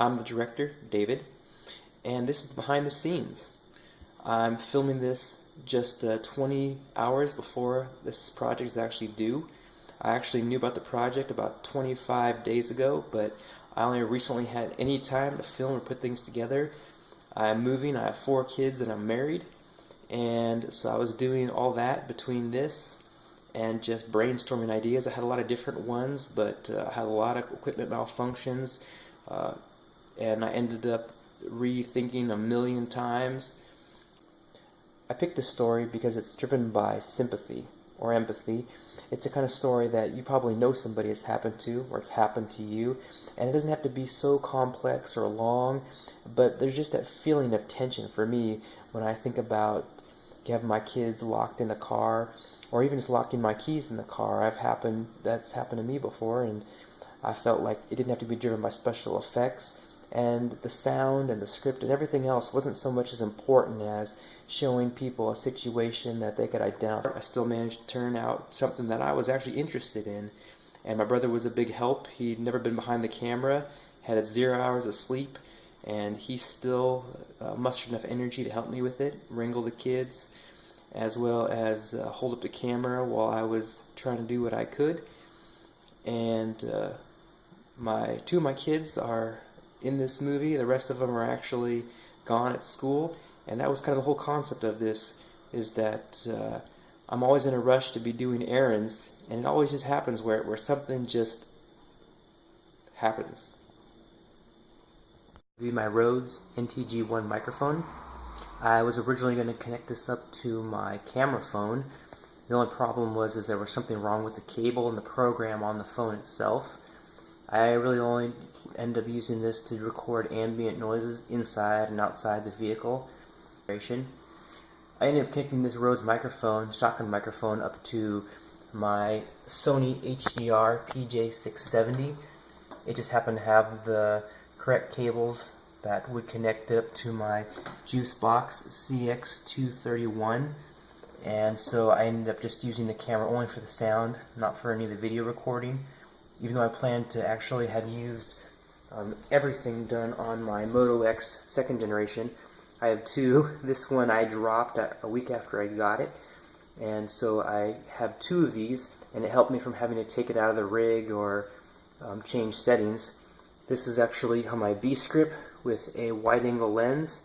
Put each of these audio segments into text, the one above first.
I'm the director, David, and this is behind the scenes. I'm filming this just 20 hours before this project is actually due. I actually knew about the project about 25 days ago, but I only recently had any time to film or put things together. I'm moving, I have 4 kids, and I'm married, and so I was doing all that between this and just brainstorming ideas. I had a lot of different ones, but I had a lot of equipment malfunctions, and I ended up rethinking a million times. I picked this story because it's driven by sympathy or empathy. It's a kind of story that you probably know somebody it's happened to, or it's happened to you, and it doesn't have to be so complex or long, but there's just that feeling of tension for me when I think about having my kids locked in a car, or even just locking my keys in the car. That's happened to me before, and I felt like it didn't have to be driven by special effects, and the sound and the script and everything else wasn't so much as important as showing people a situation that they could identify. I still managed to turn out something that I was actually interested in, and my brother was a big help. He'd never been behind the camera, had 0 hours of sleep, and he still mustered enough energy to help me with it, wrangle the kids, as well as hold up the camera while I was trying to do what I could. And 2 of my kids are in this movie. The rest of them are actually gone at school, and that was kind of the whole concept of this, is that I'm always in a rush to be doing errands, and it always just happens where something just happens. My Rhodes NTG1 microphone. I was originally going to connect this up to my camera phone. The only problem was there was something wrong with the cable and the program on the phone itself. I really only end up using this to record ambient noises inside and outside the vehicle. I ended up connecting this Rhodes microphone, shotgun microphone, up to my Sony HDR PJ670. It just happened to have the correct cables that would connect it up to my Juicebox CX231, and so I ended up just using the camera only for the sound, not for any of the video recording, even though I planned to actually have used everything done on my Moto X 2nd generation. I have 2. This one I dropped a week after I got it, and so I have 2 of these, and it helped me from having to take it out of the rig or change settings. This is actually on my B-script with a wide-angle lens.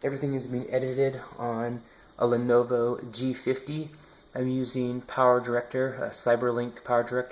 Everything is being edited on a Lenovo G50. I'm using Power Director, a Cyberlink Power Director.